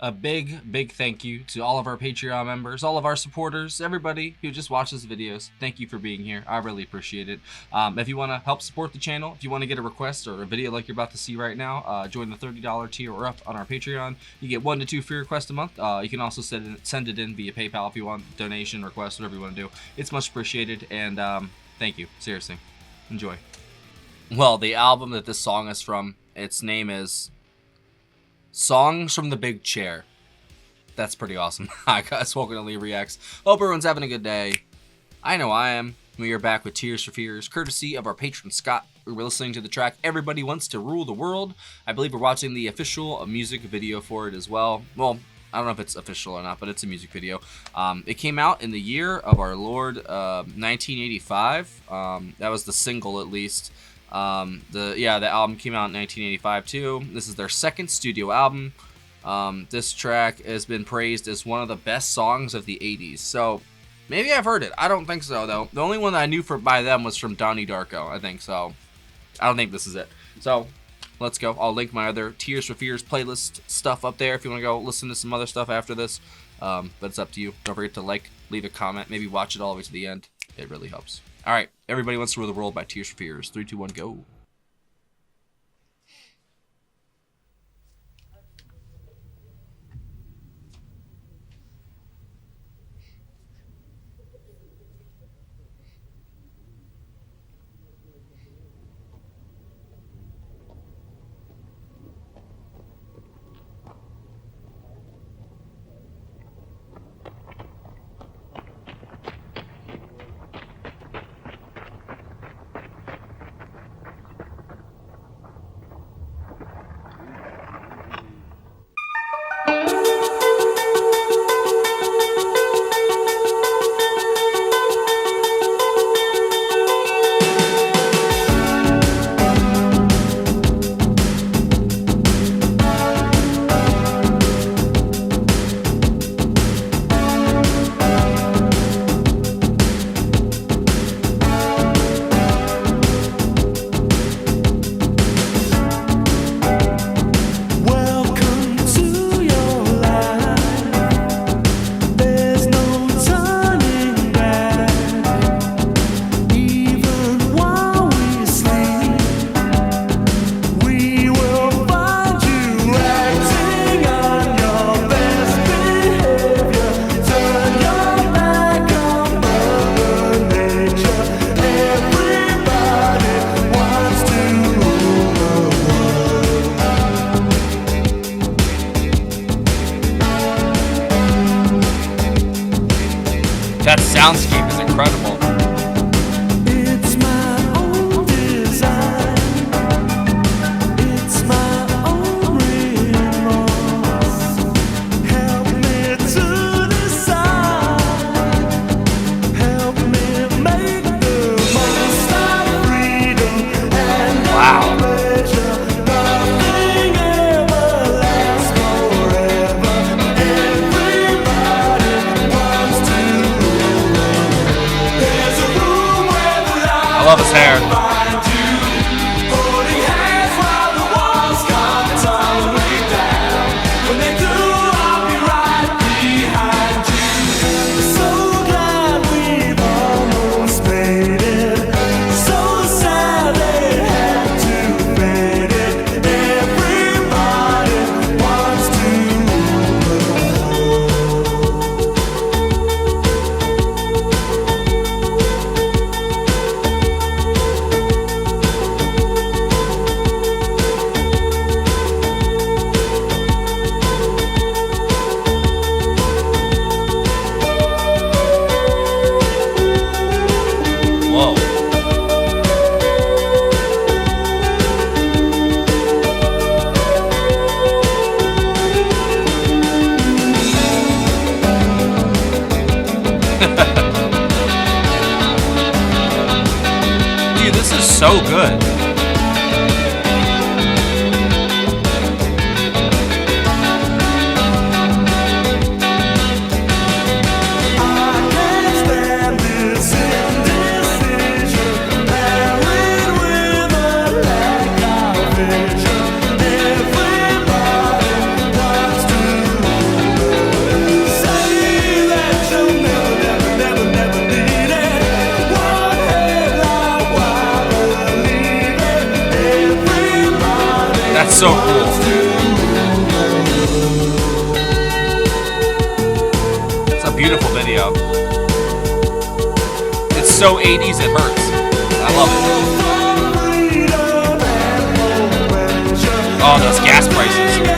a big thank you to all of our Patreon members, all of our supporters, everybody who just watches videos. Thank you for being here. I really appreciate it. If you want to help support the channel, if you want to get a request or a video like you're about to see right now, join the $30 tier or up on our Patreon. You get 1 to 2 free requests a month. You can also send it in via PayPal if you want, donation, request, whatever you want to do. It's much appreciated, and thank you. Seriously. Enjoy. Well, the album that this song is from, its name is Songs from the Big Chair. That's pretty awesome. Hi guys, welcome to Lee Reacts. Hope everyone's having a good day. I know I am. We are back with Tears for Fears, courtesy of our patron Scott. We were listening to the track Everybody Wants to Rule the World. I believe we're watching the official music video for it as well. Well, I don't know if it's official or not, but it's a music video. It came out in the year of our Lord 1985. That was the single, at least. The album came out in 1985 too. This is their second studio album. This track has been praised as one of the best songs of the 80s. So maybe I've heard it. I don't think so though. The only one that I knew by them was from Donnie Darko, I think. So I don't think this is it. So let's go. I'll link my other Tears for Fears playlist stuff up there if you want to go listen to some other stuff after this. But it's up to you. Don't forget to like, leave a comment, maybe watch it all the way to the end. It really helps. All right, Everybody Wants to Rule the World by Tears for Fears. 3, 2, 1, go. That soundscape is incredible. It's my own design. It's my own remorse. Help me to decide. Help me make the most of freedom and pleasure. Nothing ever lasts forever. Everybody wants to. I love his hair. Whoa. Dude, this is so good. so cool. It's a beautiful video. It's so 80s it hurts. I love it. Oh, those gas prices.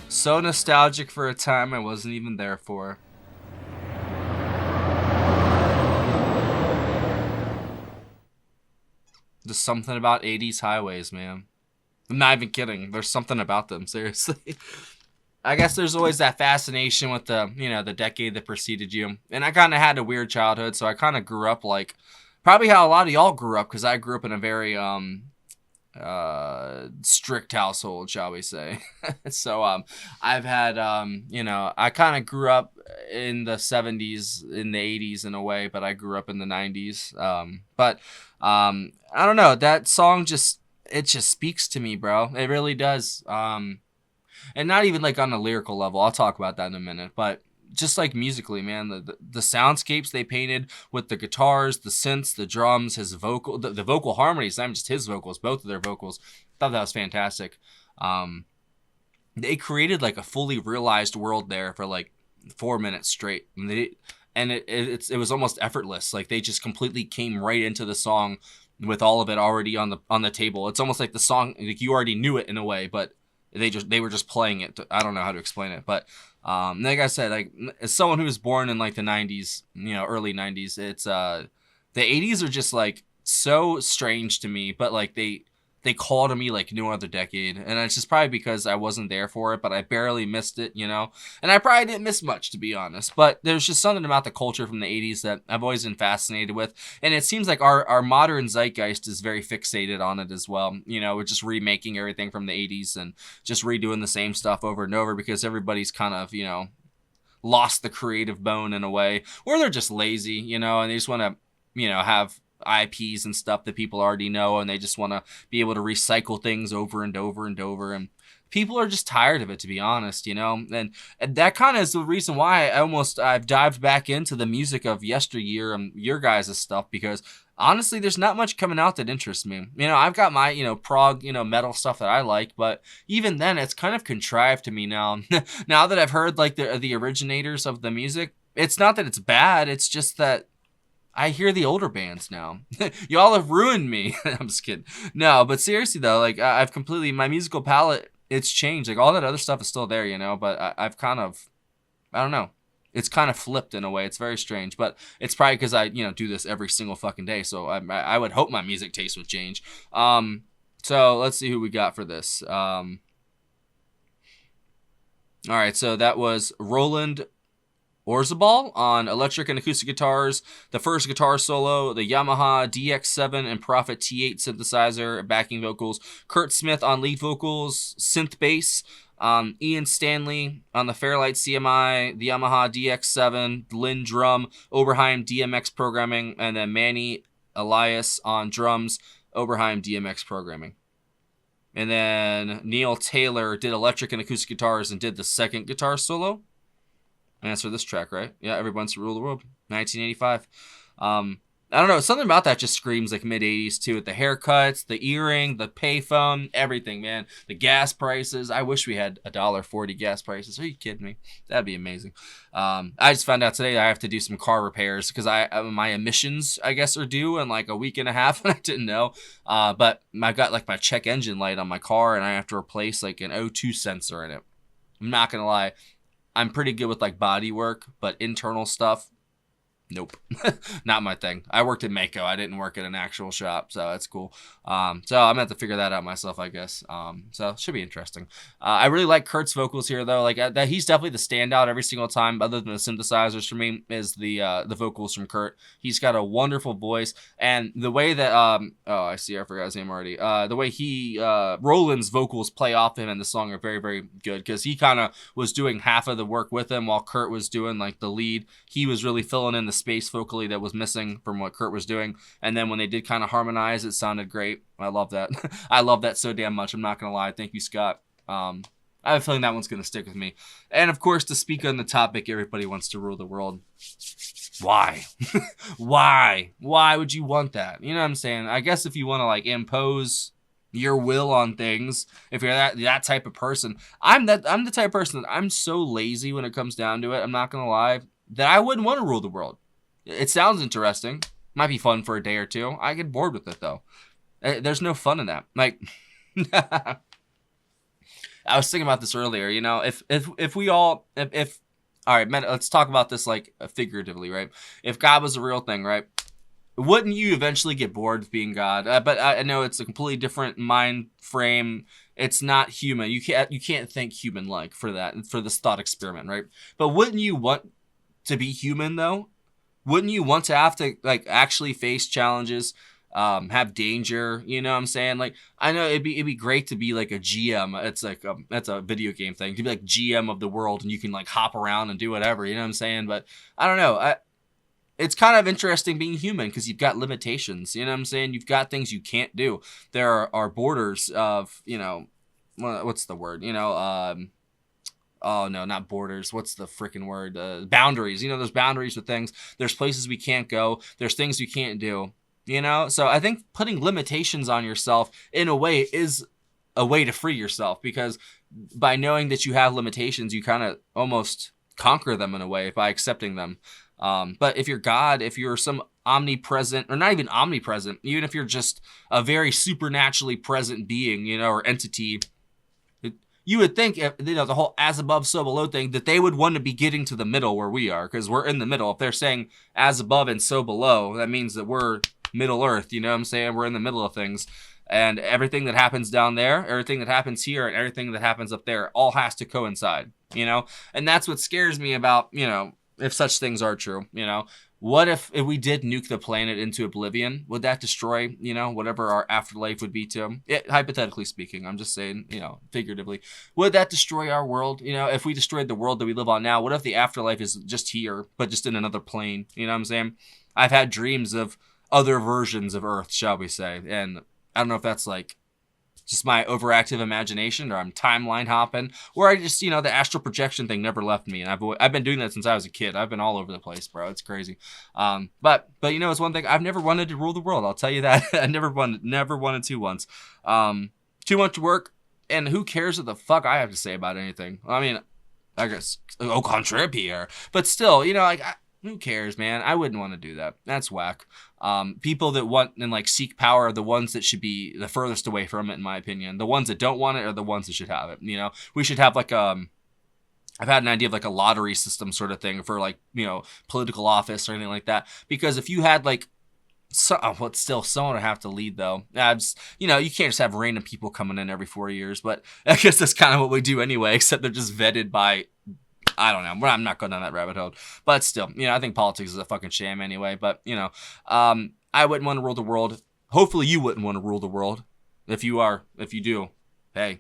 So nostalgic for a time I wasn't even there for. There's something about 80s highways, man. I'm not even kidding. There's something about them, seriously. I guess there's always that fascination with the, the decade that preceded you. And I kind of had a weird childhood, so I kind of grew up like probably how a lot of y'all grew up, because I grew up in a very strict household, shall we say. So I've had I kind of grew up in the 70s, in the 80s in a way, but I grew up in the 90s. But I don't know, that song just speaks to me, bro. It really does. And not even like on a lyrical level, I'll talk about that in a minute, but just like musically, man, the soundscapes they painted with the guitars, the synths, the drums, his vocal, the vocal harmonies, not just his vocals, both of their vocals. I thought that was fantastic. They created like a fully realized world there for like 4 minutes straight. And it was almost effortless. Like they just completely came right into the song with all of it already on the table. It's almost like the song, like you already knew it in a way, but they were just playing it. I don't know how to explain it, but like I said, like as someone who was born in like the 90s, early 90s, it's the 80s are just like so strange to me, but like they call to me like no other decade, and it's just probably because I wasn't there for it, but I barely missed it, and I probably didn't miss much, to be honest. But there's just something about the culture from the 80s that I've always been fascinated with, and it seems like our modern zeitgeist is very fixated on it as well. We're just remaking everything from the 80s and just redoing the same stuff over and over because everybody's kind of lost the creative bone in a way, or they're just lazy, and they just want to have IPs and stuff that people already know, and they just want to be able to recycle things over and over and over, and people are just tired of it, to be honest, and that kind of is the reason why I've dived back into the music of yesteryear and your guys' stuff, because honestly there's not much coming out that interests me. I've got my prog metal stuff that I like, but even then it's kind of contrived to me now. Now that I've heard like the originators of the music, it's not that it's bad, it's just that I hear the older bands now. Y'all have ruined me. I'm just kidding. No, but seriously though, like I've completely, my musical palette, it's changed. Like all that other stuff is still there, but I've kind of, I don't know. It's kind of flipped in a way. It's very strange, but it's probably because I, do this every single fucking day. So I would hope my music taste would change. So let's see who we got for this. All right. So that was Roland Orzabal on electric and acoustic guitars, the first guitar solo, the Yamaha DX7 and Prophet T8 synthesizer, backing vocals, Kurt Smith on lead vocals, synth bass, Ian Stanley on the Fairlight CMI, the Yamaha DX7, Lynn drum, Oberheim DMX programming, and then Manny Elias on drums, Oberheim DMX programming. And then Neil Taylor did electric and acoustic guitars and did the second guitar solo. And that's for this track, right? Yeah, Everyone's to Rule the World, 1985. I don't know, something about that just screams like mid-80s too, with the haircuts, the earring, the payphone, everything, man. The gas prices. I wish we had $1.40 gas prices. Are you kidding me? That'd be amazing. I just found out today I have to do some car repairs because my emissions, I guess, are due in like a week and a half, and I didn't know. But I've got like my check engine light on my car, and I have to replace like an O2 sensor in it. I'm not going to lie. I'm pretty good with like body work, but internal stuff, Nope. Not my thing. I worked in Mako. I didn't work at an actual shop, so that's cool. So I'm gonna have to figure that out myself, I guess. So it should be interesting. I really like Kurt's vocals here, though. Like that, he's definitely the standout every single time. Other than the synthesizers, for me, is the vocals from Kurt. He's got a wonderful voice, and the way that I see, I forgot his name already. The way he Roland's vocals play off him in the song are very, very good, because he kind of was doing half of the work with him while Kurt was doing like the lead. He was really filling in the space vocally that was missing from what Kurt was doing, and then when they did kind of harmonize, it sounded great. I love that. I love that so damn much. I'm not gonna lie. Thank you, Scott. I have a feeling that one's gonna stick with me. And of course, to speak on the topic, everybody wants to rule the world. Why? Why would you want that? You know what I'm saying? I guess if you want to like impose your will on things, if you're that type of person, I'm the type of person that I'm so lazy when it comes down to it. I'm not gonna lie, that I wouldn't want to rule the world. It sounds interesting. Might be fun for a day or two. I get bored with it, though. There's no fun in that. Like, I was thinking about this earlier. You know, if we all, all right, let's talk about this like figuratively, right? If God was a real thing, right? Wouldn't you eventually get bored of being God? But I know it's a completely different mind frame. It's not human. You can't think human-like for this thought experiment, right? But wouldn't you want to be human, though? Wouldn't you want to have to like actually face challenges, have danger? You know what I'm saying? Like, I know it'd be great to be like a GM. It's like that's a video game thing, to be like GM of the world, and you can like hop around and do whatever. You know what I'm saying? But I don't know. It's kind of interesting being human, because you've got limitations. You know what I'm saying? You've got things you can't do. There are borders of, you know, what's the word? You know, oh no, not borders. What's the freaking word? Boundaries. You know, there's boundaries with things. There's places we can't go. There's things you can't do. You know, so I think putting limitations on yourself in a way is a way to free yourself, because by knowing that you have limitations, you kind of almost conquer them in a way by accepting them. But if you're God, if you're some omnipresent, or not even omnipresent, even if you're just a very supernaturally present being, you know, or entity, you would think, you know, the whole as above, so below thing, that they would want to be getting to the middle where we are, because we're in the middle. If they're saying as above and so below, that means that we're Middle Earth. You know what I'm saying? We're in the middle of things. And everything that happens down there, everything that happens here, and everything that happens up there all has to coincide, you know? And that's what scares me about, you know, if such things are true, you know? What if we did nuke the planet into oblivion? Would that destroy, you know, whatever our afterlife would be to it? Hypothetically speaking, I'm just saying, you know, figuratively. Would that destroy our world? You know, if we destroyed the world that we live on now, what if the afterlife is just here, but just in another plane? You know what I'm saying? I've had dreams of other versions of Earth, shall we say. And I don't know if that's like just my overactive imagination, or I'm timeline hopping, or I just, you know, the astral projection thing never left me, and I've been doing that since I was a kid. I've been all over the place, bro. It's crazy. But you know, it's one thing, I've never wanted to rule the world. I'll tell you that. I never wanted to once. Too much work, and who cares what the fuck I have to say about anything? I mean, I guess au contraire, Pierre. But still, you know, like, who cares, man? I wouldn't want to do that. That's whack. People that want and like seek power are the ones that should be the furthest away from it, in my opinion. The ones that don't want it are the ones that should have it. You know, we should have like I've had an idea of like a lottery system sort of thing for like, you know, political office or anything like that. Because if you had like, someone would have to lead though. You know, you can't just have random people coming in every 4 years. But I guess that's kind of what we do anyway, except they're just vetted by, I don't know. I'm not going down that rabbit hole. But still, you know, I think politics is a fucking sham anyway. But, you know, I wouldn't want to rule the world. Hopefully you wouldn't want to rule the world. If you do, hey,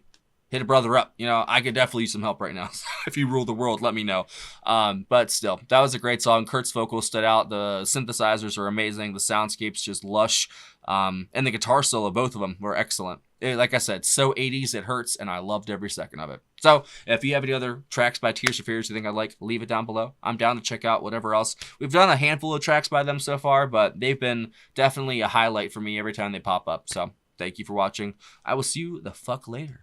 hit a brother up. You know, I could definitely use some help right now. So if you rule the world, let me know. But still, that was a great song. Kurt's vocals stood out. The synthesizers are amazing. The soundscape's just lush. And the guitar solo, both of them, were excellent. Like I said, so 80s, it hurts, and I loved every second of it. So, if you have any other tracks by Tears for Fears you think I'd like, leave it down below. I'm down to check out whatever else. We've done a handful of tracks by them so far, but they've been definitely a highlight for me every time they pop up. So, thank you for watching. I will see you the fuck later.